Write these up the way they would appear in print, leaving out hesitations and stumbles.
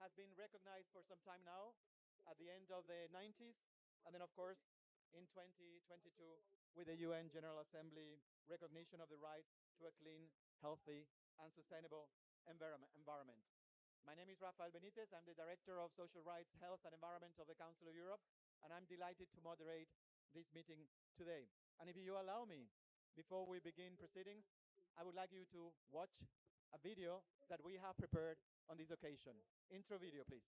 has been recognized for some time now, at the end of the 90s, and then, of course, in 2022, with the UN General Assembly recognition of the right to a clean, healthy, and sustainable environment. My name is Rafael Benitez. I'm the Director of Social Rights, Health, and Environment of the Council of Europe, and I'm delighted to moderate this meeting today. And if you allow me, before we begin proceedings, I would like you to watch a video that we have prepared on this occasion. Intro video, please.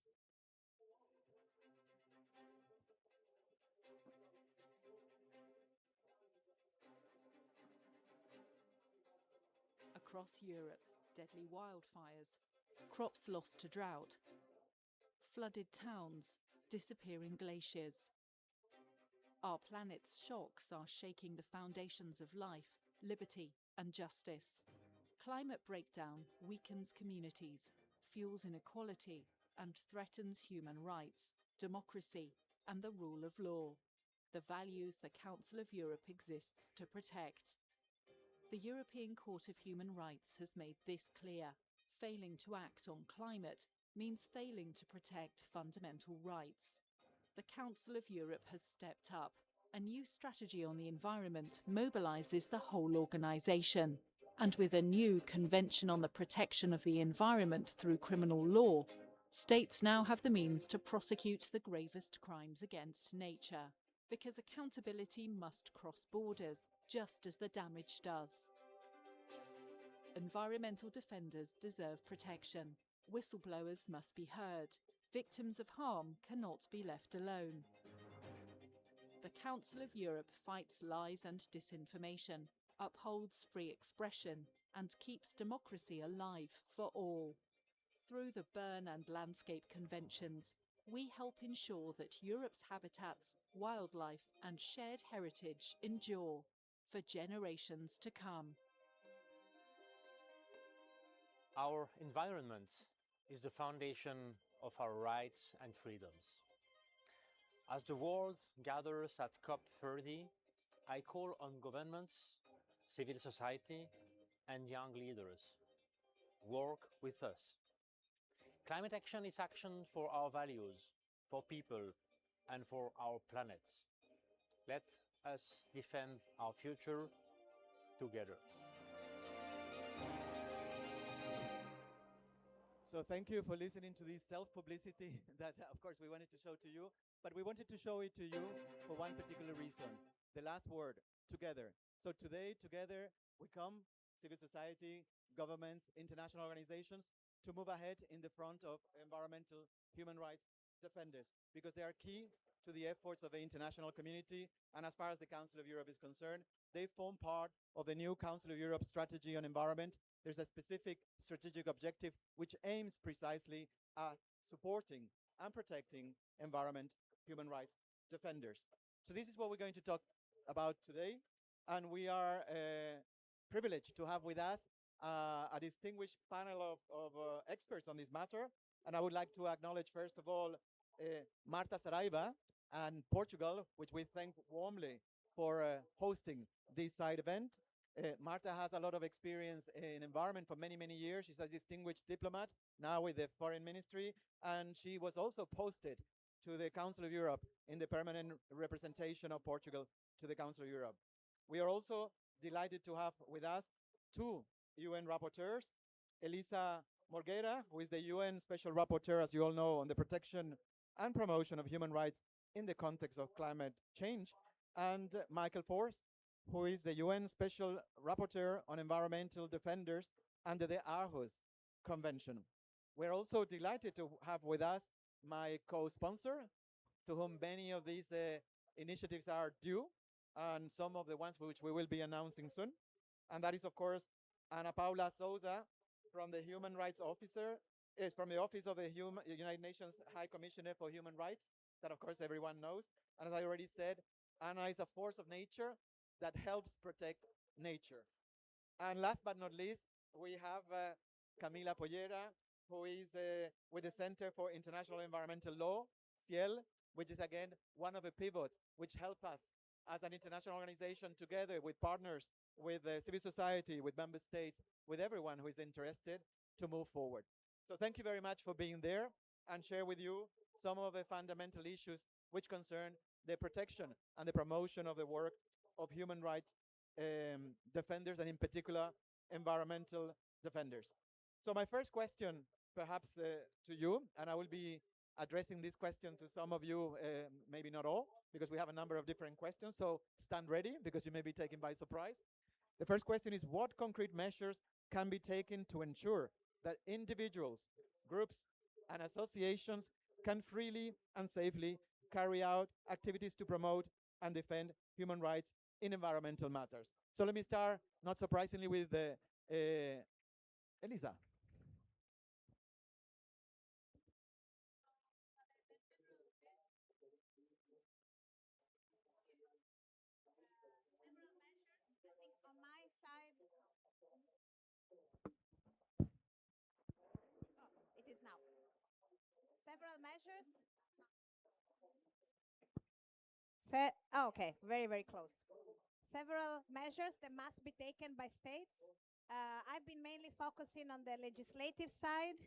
Across Europe, deadly wildfires, crops lost to drought, flooded towns, disappearing glaciers. Our planet's shocks are shaking the foundations of life, liberty, and justice. Climate breakdown weakens communities, fuels inequality, and threatens human rights, democracy, and the rule of law, the values the Council of Europe exists to protect. The European Court of Human Rights has made this clear. Failing to act on climate means failing to protect fundamental rights. The Council of Europe has stepped up. A new strategy on the environment mobilises the whole organisation. And with a new Convention on the Protection of the Environment through criminal law, states now have the means to prosecute the gravest crimes against nature. Because accountability must cross borders, just as the damage does. Environmental defenders deserve protection. Whistleblowers must be heard. Victims of harm cannot be left alone. The Council of Europe fights lies and disinformation, upholds free expression, and keeps democracy alive for all. Through the Bern and Landscape Conventions, we help ensure that Europe's habitats, wildlife, and shared heritage endure for generations to come. Our environment is the foundation of our rights and freedoms. As the world gathers at COP30, I call on governments, civil society, and young leaders. Work with us. Climate action is action for our values, for people, and for our planet. Let us defend our future together. So thank you for listening to this self-publicity that, of course, we wanted to show to you. But we wanted to show it to you for one particular reason. The last word, together. So today, together, we come, civil society, governments, international organizations, to move ahead in the front of environmental human rights defenders, because they are key to the efforts of the international community. And as far as the Council of Europe is concerned, they form part of the new Council of Europe strategy on environment. There's a specific strategic objective which aims precisely at supporting and protecting environment, human rights defenders. So this is what we're going to talk about today. And we are privileged to have with us a distinguished panel of experts on this matter. And I would like to acknowledge, first of all, Marta Saraiva and Portugal, which we thank warmly for hosting this side event. Marta has a lot of experience in environment for many, many years. She's a distinguished diplomat, now with the Foreign Ministry, and she was also posted to the Council of Europe in the permanent representation of Portugal to the Council of Europe. We are also delighted to have with us two UN rapporteurs, Elisa Morguera, who is the UN Special Rapporteur, as you all know, on the protection and promotion of human rights in the context of climate change, and Michael Force, who is the UN Special Rapporteur on Environmental Defenders under the Aarhus Convention. We're also delighted to have with us my co-sponsor, to whom many of these initiatives are due, and some of the ones which we will be announcing soon. And that is, of course, Ana Paula Souza from the Human Rights Officer, from the Office of the United Nations High Commissioner for Human Rights, that of course everyone knows. And as I already said, Ana is a force of nature that helps protect nature. And last but not least, we have Camila Pollera, who is with the Center for International Environmental Law, CIEL, which is again one of the pivots which help us as an international organization, together with partners, with civil society, with member states, with everyone who is interested, to move forward. So thank you very much for being there. and share with you some of the fundamental issues which concern the protection and the promotion of the work of human rights defenders, and in particular, environmental defenders. So my first question, perhaps to you, and I will be addressing this question to some of you, maybe not all, because we have a number of different questions, so stand ready, because you may be taken by surprise. The first question is, what concrete measures can be taken to ensure that individuals, groups, and associations can freely and safely carry out activities to promote and defend human rights in environmental matters? So let me start, not surprisingly, with Elisa. On my side, it is now. Several measures. Okay, very, very close. Several measures that must be taken by states. I've been mainly focusing on the legislative side,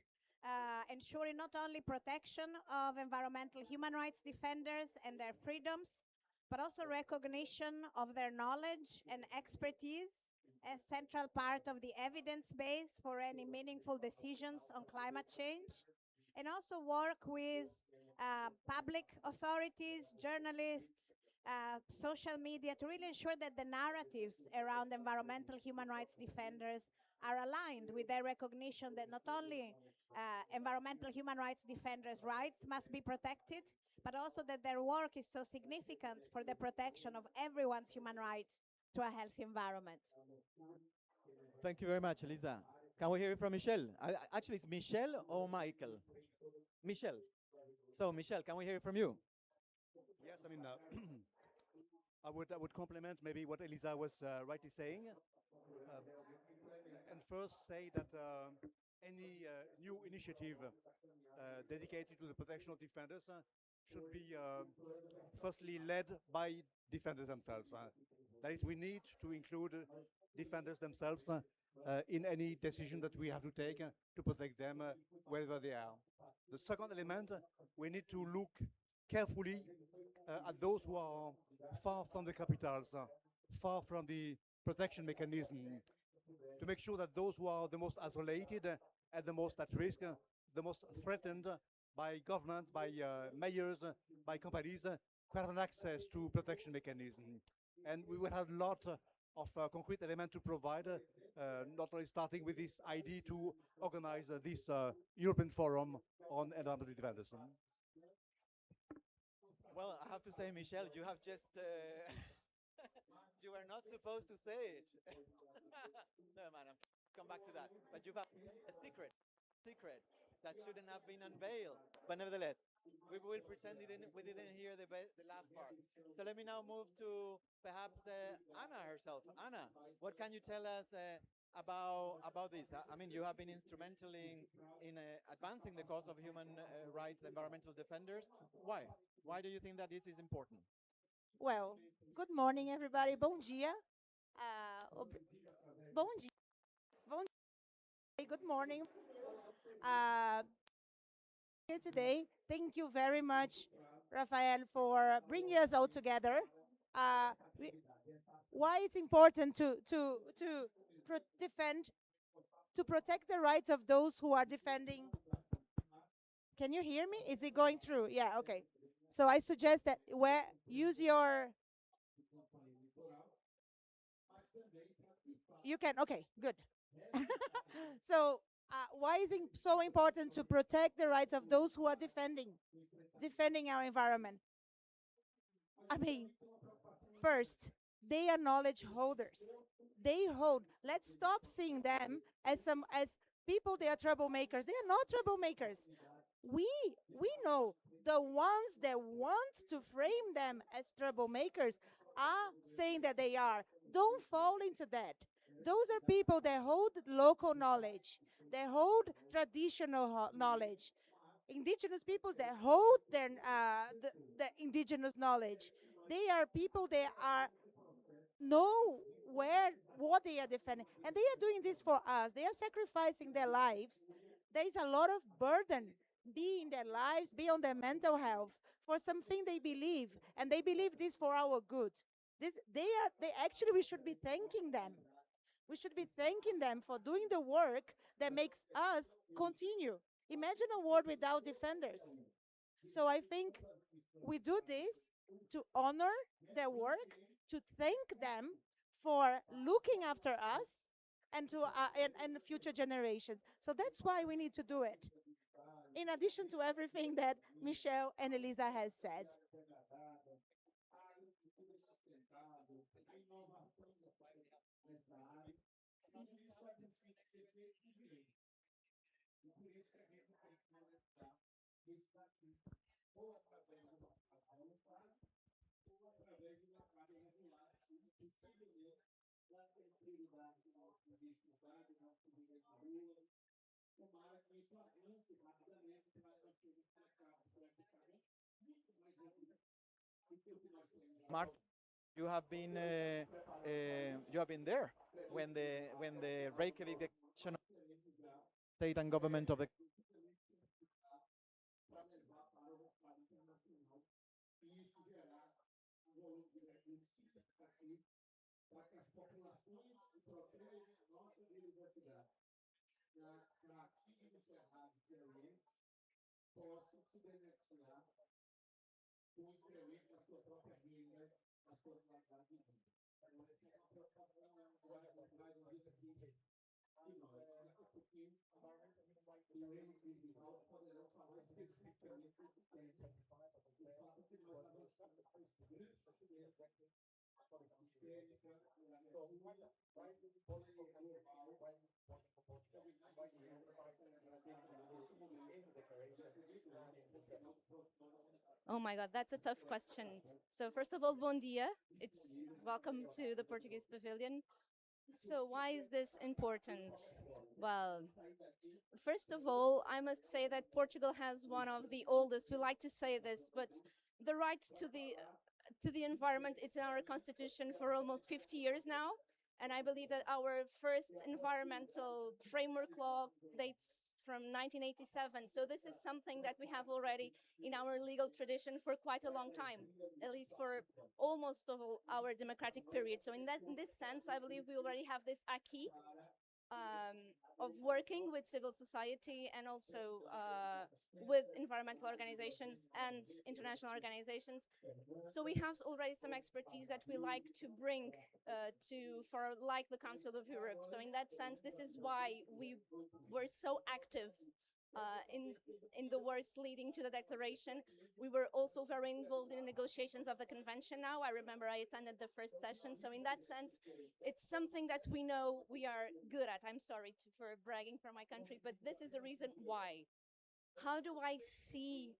ensuring not only protection of environmental human rights defenders and their freedoms, but also recognition of their knowledge and expertise as central part of the evidence base for any meaningful decisions on climate change, and also work with public authorities, journalists, social media to really ensure that the narratives around environmental human rights defenders are aligned with their recognition that not only environmental human rights defenders' rights must be protected, but also that their work is so significant for the protection of everyone's human right to a healthy environment. Thank you very much, Elisa. Can we hear it from Michelle? Actually, it's Michelle or Michael? Michelle. So, Michelle, can we hear it from you? Yes, I mean, I would complement maybe what Elisa was rightly saying, and first say that any new initiative dedicated to the protection of defenders should be firstly led by defenders themselves. That is, we need to include defenders themselves in any decision that we have to take to protect them wherever they are. The second element, we need to look carefully at those who are far from the capitals, far from the protection mechanism, to make sure that those who are the most isolated and the most at risk, the most threatened by government, by mayors, by companies, can have access to protection mechanism. And we will have a lot of concrete elements to provide, not only starting with this idea to organize this European Forum on environmental defenders. Well, I have to say, Michelle, you have just... you are not supposed to say it. No, madam, come back to that. But you have a secret that shouldn't have been unveiled. But nevertheless, we will pretend we didn't hear the last part. So let me now move to perhaps Anna herself. Anna, what can you tell us about this? I mean, you have been instrumental in advancing the cause of human rights, environmental defenders. Why? Why do you think that this is important? Well, good morning, everybody. Bom dia. Bom dia. Bom dia. Good morning. Here today. Thank you very much, Rafael, for bringing us all together. Why it's important to defend, to protect the rights of those who are defending. Can you hear me? Is it going through? Yeah, okay. So I suggest that use your... You can, okay, good. So why is it so important to protect the rights of those who are defending our environment? I mean, first, they are knowledge holders. They hold. Let's stop seeing them as people. They are troublemakers. They are not troublemakers. We know the ones that want to frame them as troublemakers are saying that they are. Don't fall into that. Those are people that hold local knowledge. They hold traditional knowledge. Indigenous peoples that hold the indigenous knowledge. They are people that know what they are defending. And they are doing this for us. They are sacrificing their lives. There is a lot of burden be in their lives, be on their mental health for something they believe, and they believe this for our good. They actually, we should be thanking them. We should be thanking them for doing the work that makes us continue. Imagine a world without defenders. So I think we do this to honor their work, to thank them for looking after us and to and the future generations. So that's why we need to do it. In addition to everything that Michelle and Elisa has said. Mark, you have been there when the Reykjavik Declaration of State and Government of the Oh my God, that's a tough question. So first of all, bom dia. It's welcome to the Portuguese Pavilion. So why is this important? Well, first of all, I must say that Portugal has one of the oldest, we like to say this, but the right to the environment, it's in our constitution for almost 50 years now. And I believe that our first environmental framework law dates from 1987. So this is something that we have already in our legal tradition for quite a long time, at least for almost all our democratic period. So in this sense, I believe we already have this acquis of working with civil society and also with environmental organizations and international organizations. So we have already some expertise that we like to bring for like the Council of Europe. So in that sense, this is why we were so active in the works leading to the declaration. We were also very involved in the negotiations of the convention now. I remember I attended the first session. So in that sense, it's something that we know we are good at. I'm sorry for bragging for my country, but this is the reason why. How do I see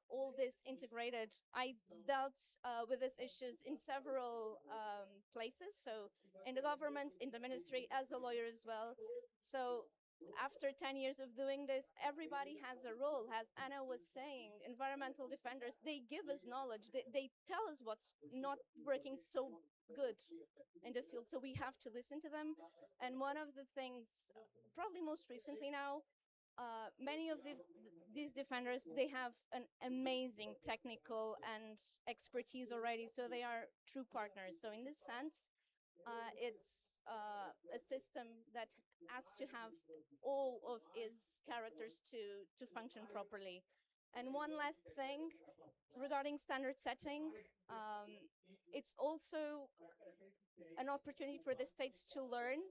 all this integrated? I dealt with these issues in several places. So in the government, in the ministry, as a lawyer as well. So after 10 years of doing this, everybody has a role. As Anna was saying, environmental defenders, they give us knowledge. They tell us what's not working so good in the field. So we have to listen to them. And one of the things, probably most recently now, many of these defenders, they have an amazing technical and expertise already, so they are true partners. So in this sense, it's a system that has to have all of its characters to function properly. And one last thing regarding standard setting, it's also an opportunity for the states to learn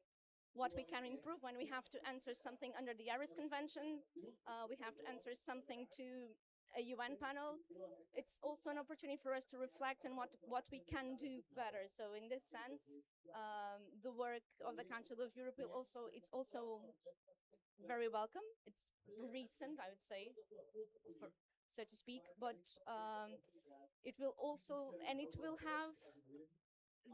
what we can improve when we have to answer something under the Aris Convention, we have to answer something to a UN panel. It's also an opportunity for us to reflect on what we can do better. So in this sense, the work of the Council of Europe it's also very welcome. It's recent, I would say, so to speak, but it will also, and it will have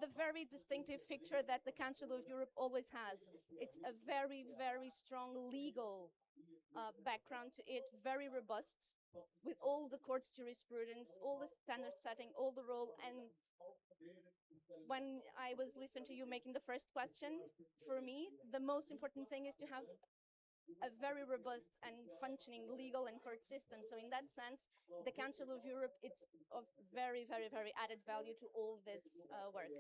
the very distinctive feature that the Council of Europe always has. It's a very, very strong legal background to it, very robust, with all the court's jurisprudence, all the standard setting, all the role. And when I was listening to you making the first question, for me, the most important thing is to have a very robust and functioning legal and court system. So in that sense, the Council of Europe, it's of very, very, very added value to all this work.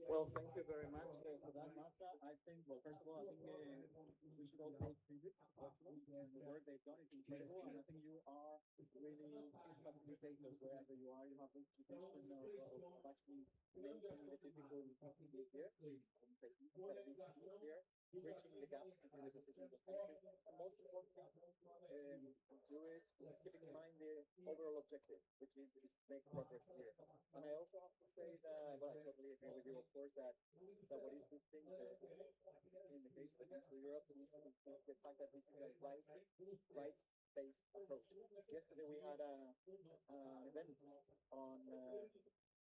Well, thank you very much for that, Marta. I think, well, first of all, I think we should all pay tribute to Portugal. The work they've done is incredible, and I think you are really facilitators wherever you are. You have this tradition of actually making the difficult procedures here, and taking but at least here, bridging the gaps between the decisions of countries, and most importantly, do it keeping in mind the overall objective, which is make progress here. And I also have to say that, well, I totally agree with you, of course, that what is distinct in the case of the Council of Europe is the fact that this is a rights-based approach. Yesterday we had an event on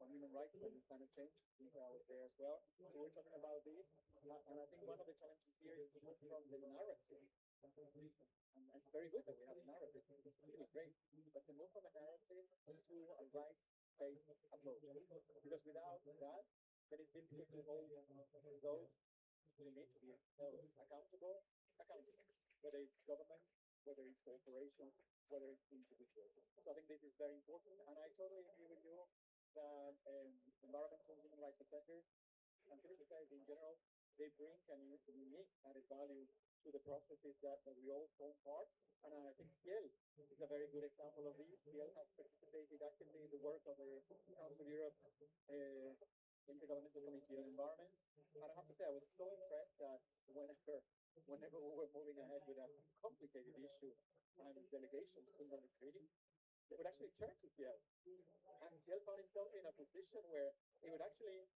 human rights and climate change. I was there as well. So we're talking about this, and I think one of the challenges here is to move from the narrative. And it's very good that we have a narrative. It's really great. But to move from a narrative to a rights-based approach. Because without that, then it's difficult to hold those who need to be held accountable, whether it's government, whether it's corporations, whether it's individuals. So I think this is very important, and I totally agree with you that environmental and human rights defenders and civil society in general, they bring a unique added value to the processes that we all form part. And I think CIEL is a very good example of this. CIEL has participated actively in the work of the Council of Europe Intergovernmental Committee on Environment. And I have to say, I was so impressed that whenever we were moving ahead with a complicated issue and delegations could not agree, they would actually turn to CIEL. And CIEL found itself in a position where it would actually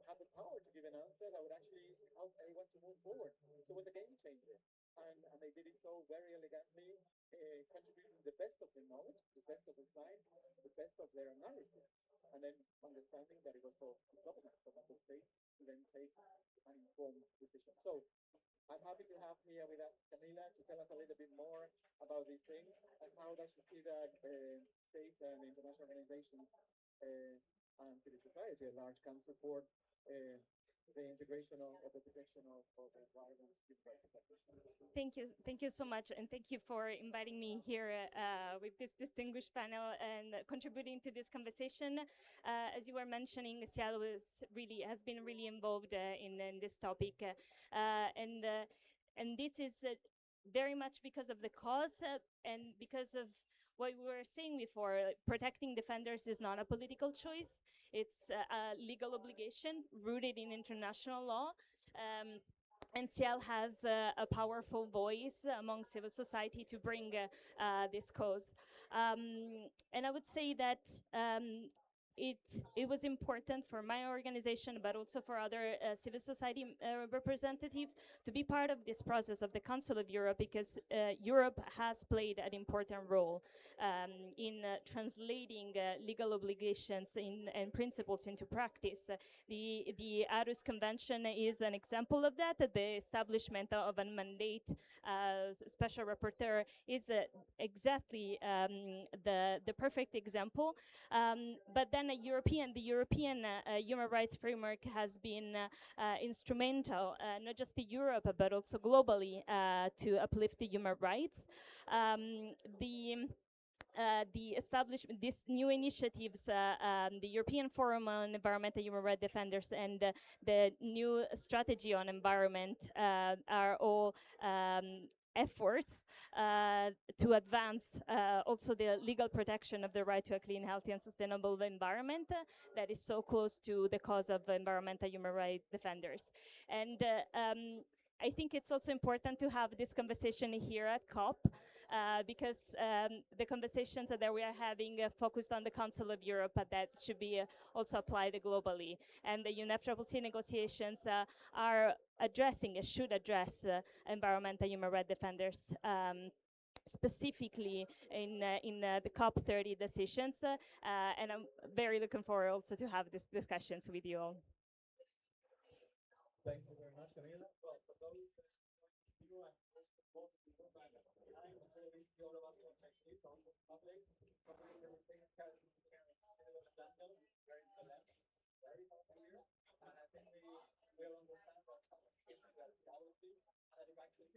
have the power to give an answer that would actually help everyone to move forward. So it was a game changer. And they did it so very elegantly, contributing the best of their knowledge, the best of the science, the best of their analysis, and then understanding that it was for the government, for the state, to then take an informed decision. So I'm happy to have here with us Camila to tell us a little bit more about this thing and how does she see that states and international organizations and civil society at large can support the integration of the protection of the environment. Thank you so much, and thank you for inviting me here with this distinguished panel and contributing to this conversation. As you were mentioning, CIEL has been really involved in this topic, and this is very much because of the cause and because of what we were saying before. Protecting defenders is not a political choice. It's a legal obligation rooted in international law. And CIEL has a powerful voice among civil society to bring this cause. And I would say that it was important for my organization, but also for other civil society representatives to be part of this process of the Council of Europe, because Europe has played an important role in translating legal obligations and principles into practice. The Aarhus Convention is an example of that. The establishment of a mandate special rapporteur is exactly the perfect example. But then the European human rights framework has been instrumental, not just in Europe, but also globally, to uplift the human rights. The establishment, these new initiatives, the European Forum on Environmental Human Rights Defenders and the new strategy on environment are all efforts to advance also the legal protection of the right to a clean, healthy and sustainable environment that is so close to the cause of environmental human rights defenders. And I think it's also important to have this conversation here at COP because the conversations that we are having focused on the Council of Europe, but that should be also applied globally. And the UNFCCC negotiations are addressing, should address environmental human rights defenders specifically in the COP30 decisions. And I'm very looking forward also to have these discussions with you all. Thank you very much, Camila. Well, for those you and most people that I'm really all about the objectives on the public everything very in the left, very here, and I think we will understand that reality, and that is actually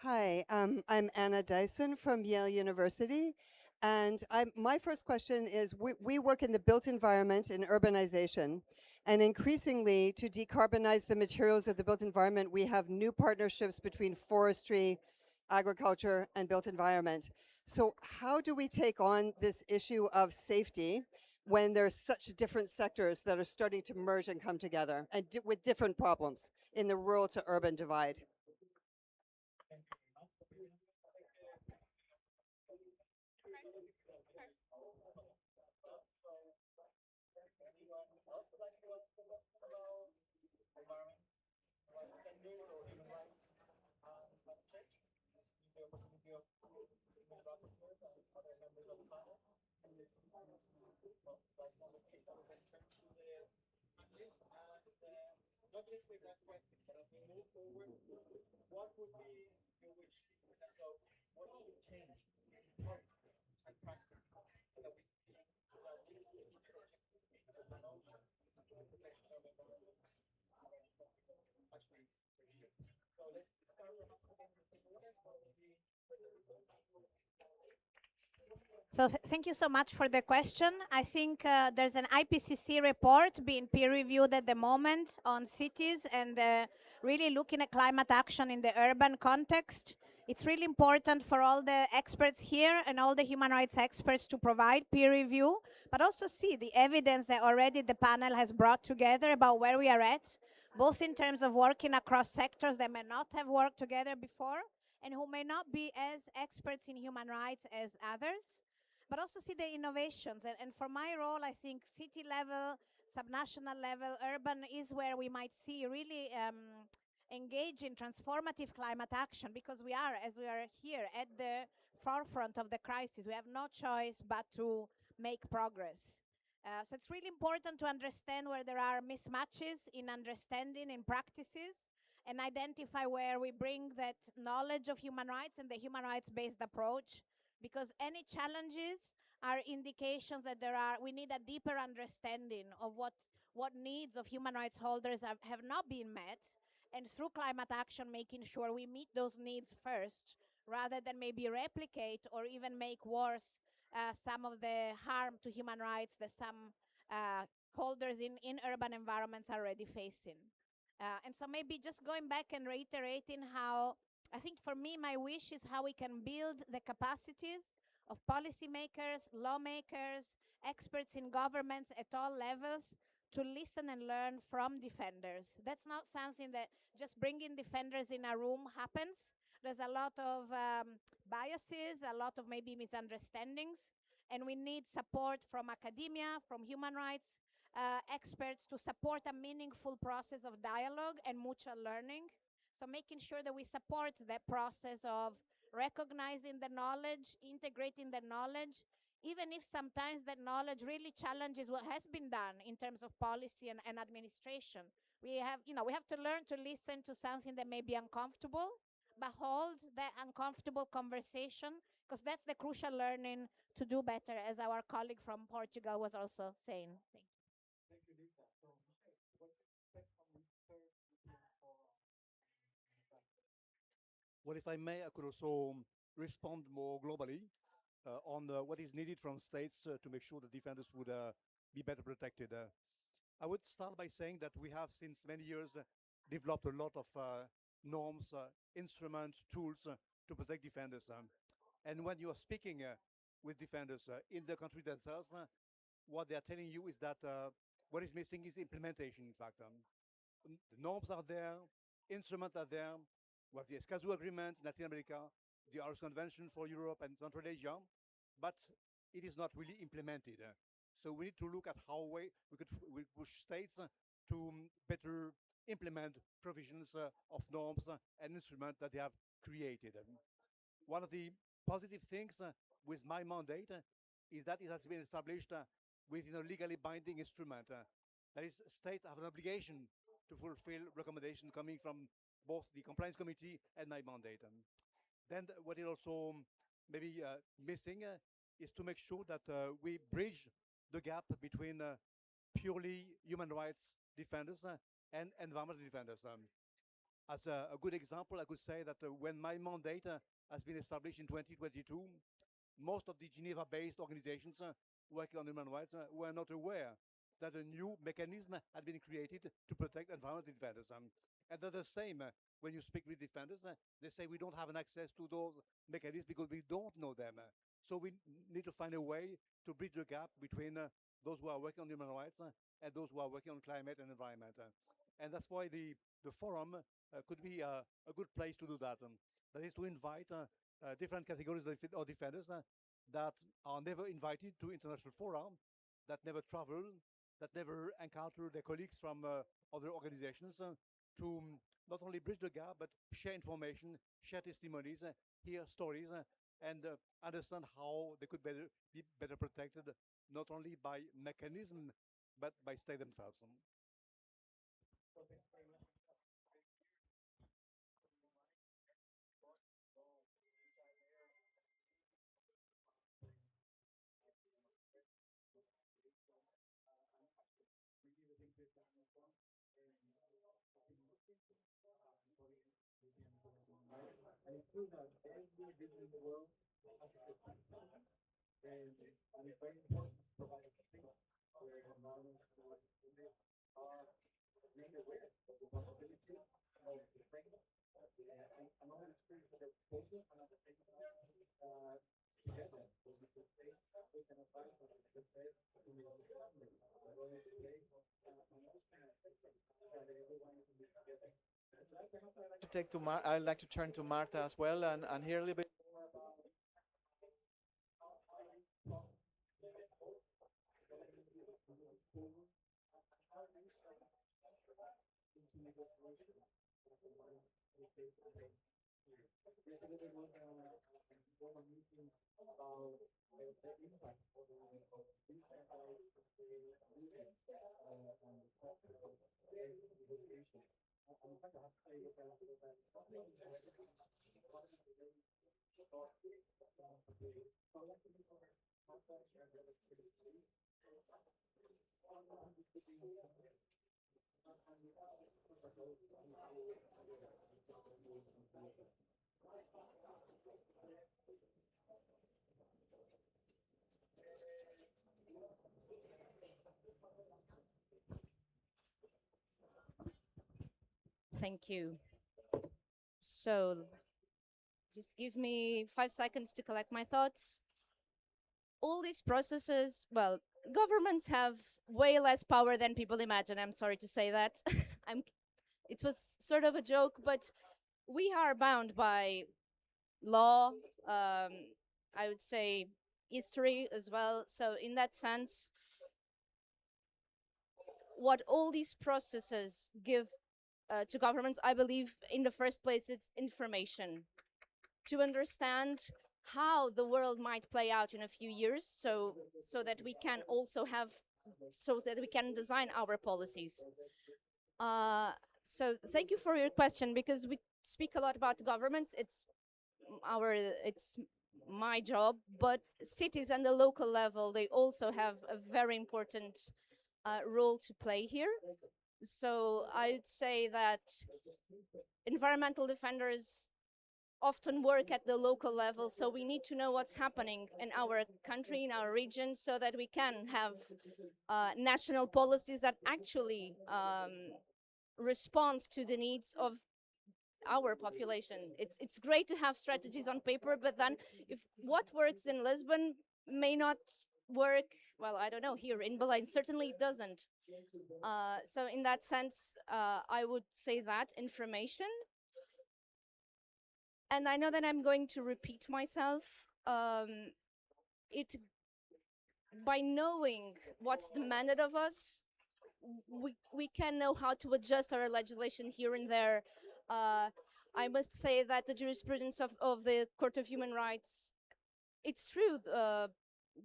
Hi, I'm Anna Dyson from Yale University. And my first question is, we work in the built environment in urbanization. And increasingly, to decarbonize the materials of the built environment, we have new partnerships between forestry, agriculture, and built environment. So how do we take on this issue of safety when there's such different sectors that are starting to merge and come together, and with different problems in the rural to urban divide? So thank you so much for the question. I think there's an IPCC report being peer reviewed at the moment on cities and really looking at climate action in the urban context. It's really important for all the experts here and all the human rights experts to provide peer review, but also see the evidence that already the panel has brought together about where we are at, both in terms of working across sectors that may not have worked together before and who may not be as experts in human rights as others, but also see the innovations. And for my role, I think city level, subnational level, urban is where we might see really engage in transformative climate action, because we are, as we are here, at the forefront of the crisis. We have no choice but to make progress. So it's really important to understand where there are mismatches in understanding, in practices, and identify where we bring that knowledge of human rights and the human rights-based approach, because any challenges are indications that we need a deeper understanding of what needs of human rights holders have not been met, and through climate action making sure we meet those needs first, rather than maybe replicate or even make worse some of the harm to human rights that some holders in urban environments are already facing. And so maybe just going back and reiterating how I think for me, my wish is how we can build the capacities of policymakers, lawmakers, experts in governments at all levels to listen and learn from defenders. That's not something that just bringing defenders in a room happens. There's a lot of biases, a lot of maybe misunderstandings, and we need support from academia, from human rights experts to support a meaningful process of dialogue and mutual learning. So making sure that we support that process of recognizing the knowledge, integrating the knowledge, even if sometimes that knowledge really challenges what has been done in terms of policy and administration. We have to learn to listen to something that may be uncomfortable, but hold that uncomfortable conversation, because that's the crucial learning to do better, as our colleague from Portugal was also saying. Thank you. Thank you, Lisa. So, well, if I may, I could also respond more globally on what is needed from states to make sure the defenders would be better protected. I would start by saying that we have, since many years, developed a lot of norms, instruments, tools to protect defenders. And when you are speaking with defenders in the country themselves, what they are telling you is that what is missing is implementation, in fact. The norms are there, instruments are there. We have the Escazú Agreement in Latin America, the Aarhus Convention for Europe and Central Asia, but it is not really implemented. So we need to look at how we push states to better implement provisions of norms and instruments that they have created. One of the positive things with my mandate is that it has been established with a legally binding instrument. That is, states have an obligation to fulfill recommendations coming from both the compliance committee and my mandate. Then what is also maybe missing is to make sure that we bridge the gap between purely human rights defenders and environmental defenders. As a good example, I could say that when my mandate has been established in 2022, most of the Geneva-based organizations working on human rights were not aware that a new mechanism had been created to protect environmental defenders. And they're the same when you speak with defenders. They say we don't have an access to those mechanisms because we don't know them. So we need to find a way to bridge the gap between those who are working on human rights and those who are working on climate and environment. And that's why the forum could be a good place to do that. That is to invite different categories of defenders that are never invited to international forums, that never travel, that never encounter their colleagues from other organizations to not only bridge the gap, but share information, share testimonies, hear stories, and understand how they could be better protected, not only by mechanism, but by state themselves. I'd like to turn to Marta as well and hear a little bit. Thank you. So just give me 5 seconds to collect my thoughts. All these processes, well, governments have way less power than people imagine. I'm sorry to say that. It was sort of a joke, but we are bound by law, I would say history as well. So in that sense, what all these processes give to governments, I believe in the first place, it's information to understand how the world might play out in a few years, so that we can also have, so that we can design our policies. So thank you for your question, because we speak a lot about governments. It's my job, but cities and the local level, they also have a very important role to play here. So I would say that environmental defenders often work at the local level, so we need to know what's happening in our country, in our region, so that we can have national policies that actually respond to the needs of our population. It's great to have strategies on paper, but then if what works in Lisbon may not work, well, I don't know, here in Belém certainly it doesn't. So in that sense, I would say that information. And I know that I'm going to repeat myself. By knowing what's demanded of us, we can know how to adjust our legislation here and there. I must say that the jurisprudence of the Court of Human Rights, it's true,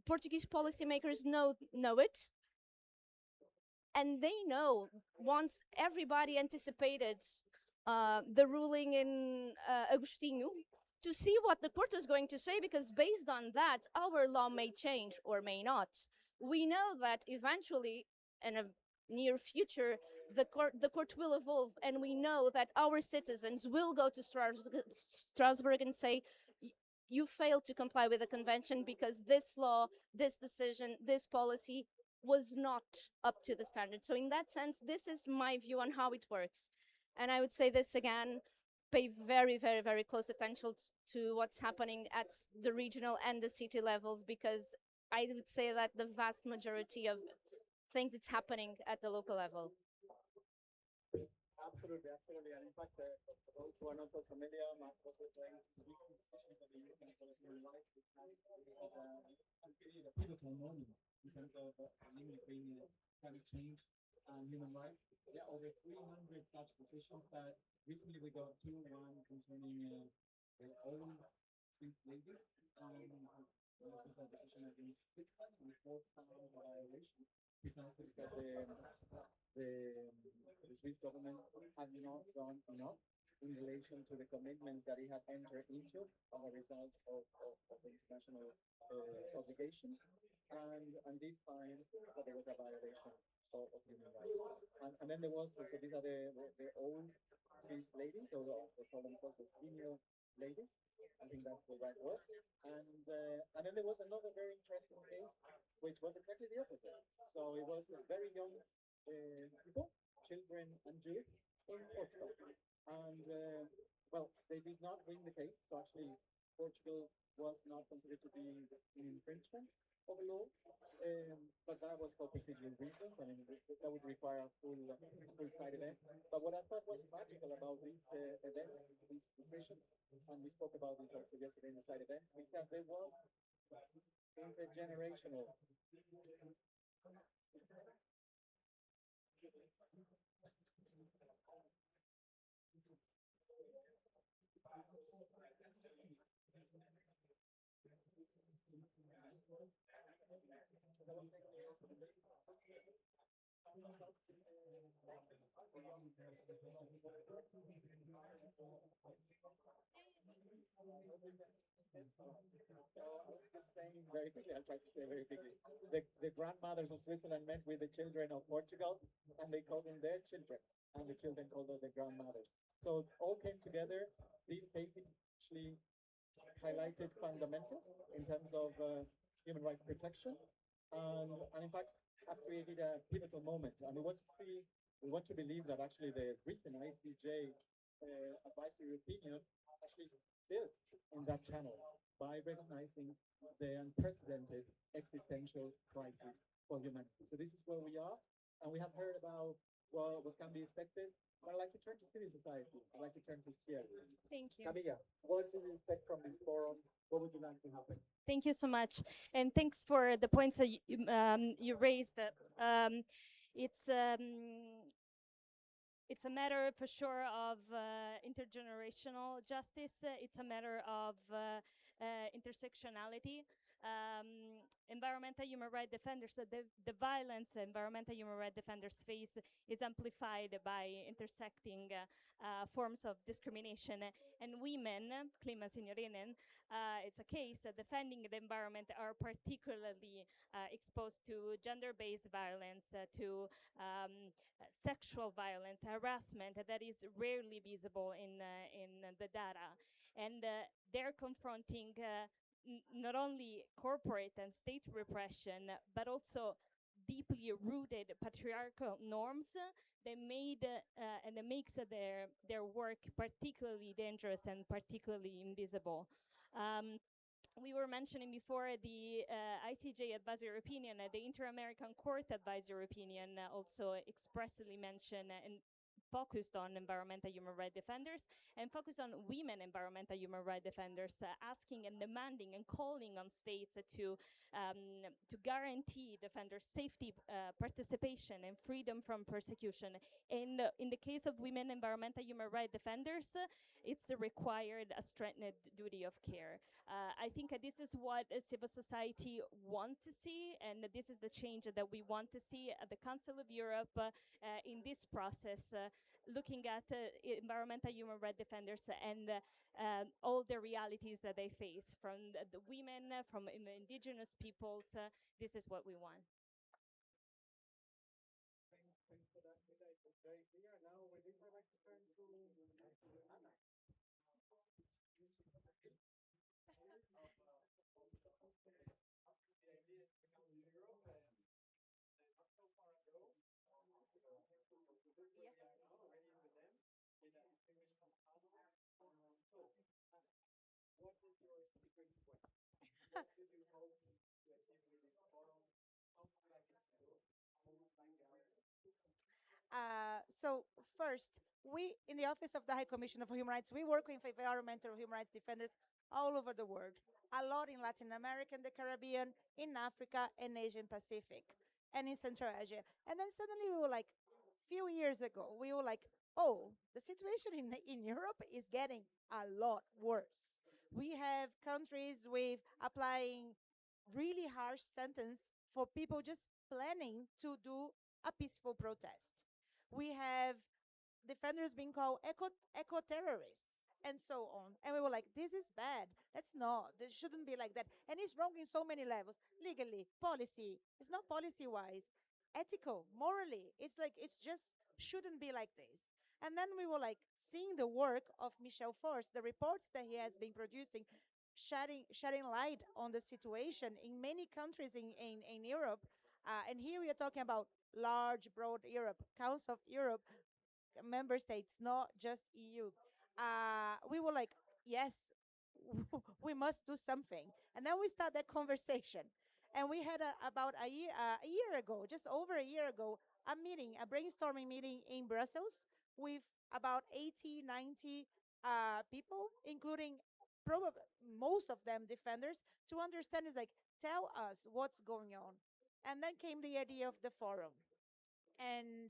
Portuguese policymakers know it. And they know, once everybody anticipated the ruling in Agostinho, to see what the court was going to say, because based on that, our law may change or may not. We know that eventually, in a near future, the court will evolve, and we know that our citizens will go to Strasbourg and say, you failed to comply with the convention because this law, this decision, this policy was not up to the standard. So in that sense, this is my view on how it works. And I would say this again, pay very, very, very close attention to what's happening at the regional and the city levels, because I would say that the vast majority of things it's happening at the local level. Absolutely, absolutely. And in fact, for those who are not so familiar, Mark was referring to the recent decision of the European Court of Human Rights, which has created a pivotal moment in terms of link between climate change and human rights. There are over 300 such decisions, but recently we got one concerning the old Swiss ladies, and this was a decision against Switzerland on the fourth time violation, precisely because the Swiss government had not done enough in relation to the commitments that it had entered into as a result of the international obligations, and did find that there was a violation of human rights. And then there was, so these are the old Swiss ladies, or they call themselves the senior ladies. I think that's the right word. And then there was another very interesting case, which was exactly the opposite. So it was very young people, children and youth in Portugal. And well, they did not win the case. So actually, Portugal was not considered to be an infringement of a law, but that was for procedural reasons. I mean, that would require a full side event. But what I thought was magical about these events, these sessions, and we spoke about this also yesterday in the side event, is that there was intergenerational. I was just saying very quickly, I'll try to say very quickly. The grandmothers of Switzerland met with the children of Portugal, and they called them their children, and the children called them the grandmothers. So all came together. These cases actually highlighted fundamentals in terms of human rights protection, and in fact have created a pivotal moment. And we want to believe that actually the recent ICJ advisory opinion actually builds in that channel by recognizing the unprecedented existential crisis for humanity. So this is where we are, and we have heard about well what can be expected. But I'd like to turn to civil society. I'd like to turn to Sierra. Thank you. Camilla, what do you expect from this forum? What would you like to happen? Thank you so much, and thanks for the points that you raised. It's it's a matter for sure of intergenerational justice. It's a matter of intersectionality. Environmental human rights defenders, the violence environmental human rights defenders face is amplified by intersecting forms of discrimination. And women, Klima Signorinen, it's a case defending the environment are particularly exposed to gender-based violence, to sexual violence, harassment that is rarely visible in the data. And they're confronting not only corporate and state repression, but also deeply rooted patriarchal norms that made and that makes their work particularly dangerous and particularly invisible. We were mentioning before the ICJ advisory opinion, the Inter-American Court advisory opinion also expressly mentioned and focused on environmental human rights defenders and focused on women environmental human rights defenders, asking and demanding and calling on states to guarantee defenders' safety, participation, and freedom from persecution. And in the case of women environmental human rights defenders, it's required a strengthened duty of care. I think this is what civil society want to see, and this is the change that we want to see at the Council of Europe in this process, looking at environmental human rights defenders and all the realities that they face, from the women, from indigenous peoples. This is what we want. Thanks for that. It was very clear. Now, with this, I'd like to turn to Anna. What is your secret weapon? What did you hope to achieve with this forum? How would you like it to go? How would you like So first, we in the Office of the High Commissioner for Human Rights, we work with environmental human rights defenders all over the world, a lot in Latin America and the Caribbean, in Africa and Asian Pacific, and in Central Asia. And then suddenly we were like, few years ago, we were like, oh, the situation in Europe is getting a lot worse. We have countries with applying really harsh sentence for people just planning to do a peaceful protest. We have defenders being called eco terrorists and so on. And we were like, this is bad. That's not. This shouldn't be like that. And it's wrong in so many levels. Legally, policy. It's not policy wise. Ethical, morally. It's like it's just shouldn't be like this. And then we were like seeing the work of Michel Force, the reports that he has been producing, shedding light on the situation in many countries in Europe. And here we are talking about large, broad Europe, Council of Europe, member states, not just EU. We were like, yes, we must do something. And then we start that conversation. And we had about a year ago, just over a year ago, a meeting, a brainstorming meeting in Brussels with about 80, 90 people, including probably most of them defenders, to understand is like, tell us what's going on. And then came the idea of the forum. And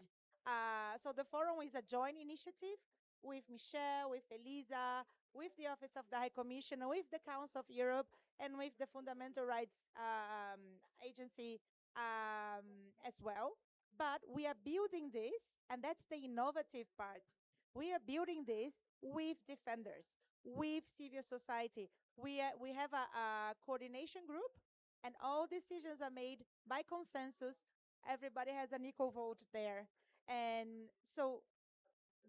so the forum is a joint initiative with Michelle, with Elisa, with the Office of the High Commissioner, with the Council of Europe, and with the Fundamental Rights Agency as well. But we are building this, and that's the innovative part. We are building this with defenders, with civil society. We have a coordination group, and all decisions are made by consensus. Everybody has an equal vote there. And so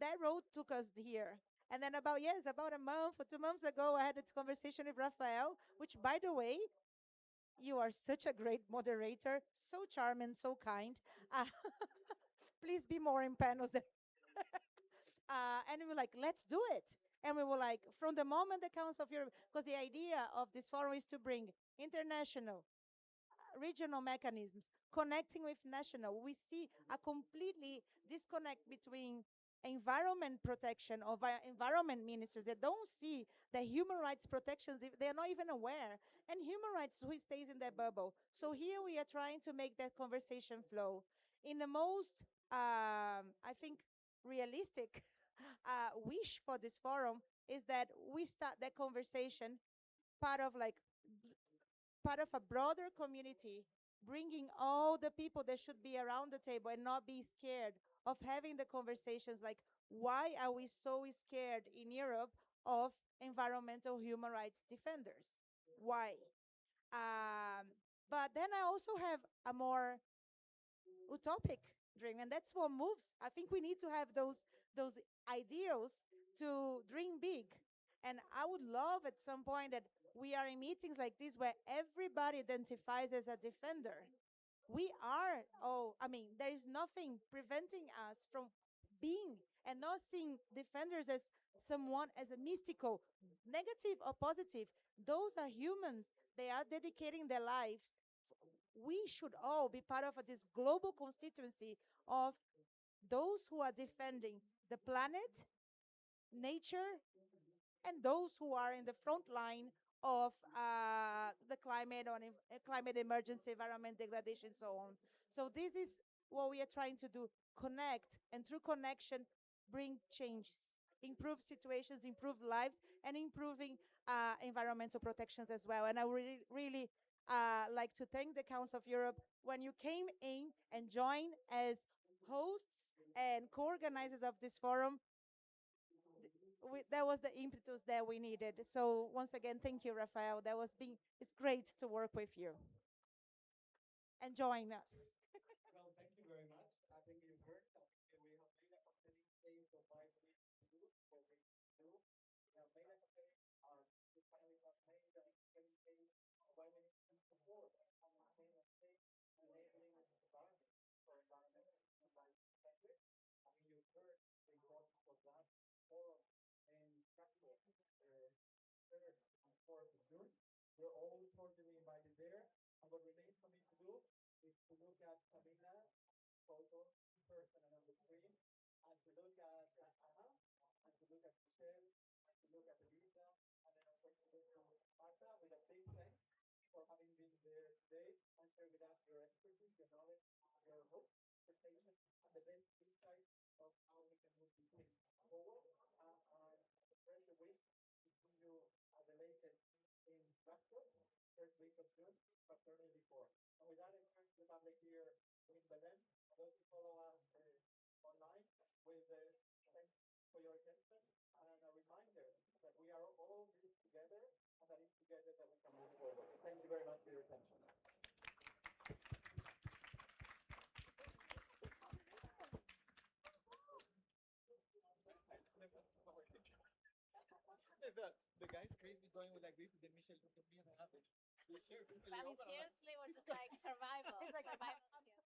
that road took us here. And then about a month or 2 months ago, I had this conversation with Rafael, which, by the way, you are such a great moderator, so charming, so kind. Uh, please be more in panels. And we were like, let's do it. And we were like, from the moment the Council of Europe, because the idea of this forum is to bring international, regional mechanisms connecting with national. We see a completely disconnect between environment protection of environment ministers. They don't see the human rights protections. They're not even aware. And human rights, who stays in their bubble. So here we are trying to make that conversation flow in the most, I think, realistic wish for this forum is that we start that conversation part of like part of a broader community, bringing all the people that should be around the table and not be scared of having the conversations like, why are we so scared in Europe of environmental human rights defenders? Why? But then I also have a more utopic dream, and that's what moves. I think we need to have those ideals to dream big. And I would love at some point that we are in meetings like this where everybody identifies as a defender. We are, there is nothing preventing us from being and not seeing defenders as someone as a mystical, negative or positive. Those are humans. They are dedicating their lives. We should all be part of this global constituency of those who are defending the planet, nature, and those who are in the front line of the climate or climate emergency, environment degradation, so on. So this is what we are trying to do: connect, and through connection, bring changes, improve situations, improve lives, and improving environmental protections as well. And I would really like to thank the Council of Europe when you came in and joined as hosts and co-organizers of this forum. That was the impetus that we needed. So once again, thank you, Rafael. It's great to work with you and join us. Well, thank you very much. I think you've heard that we have made a campaign phase of 5 weeks to do what we do. We have made a campaign, we finally have made a campaign phase why we need to support a campaign of state enabling environment for environmental human rights defenders. I think you've heard the importance of that forum in Krakow, 3rd and 4th of June. You're all cordially invited there. And what remains for me to do is to look at Camila, photo, in person and on the screen, and to look at Anna, and to look at Michelle, and to look at Elisa, and then of course to look at Marta with a big thanks for having been there today and share with us your expertise, your knowledge, your hope, expectations, and the best insight of how we can move these things forward. And express the wish to see you at the latest in Strasbourg, first week of June, but certainly before. And with that, I turn to the public here in Belém. Those who follow us online, with thanks for your attention, and a reminder that we are all in this together, and that it's together that we can move forward. Thank you very much for your attention. The guy's crazy going with like this, and then Michelle looked at me and I happened. You sure? I mean, seriously, we're just like survival. It's like, survival I'm skills.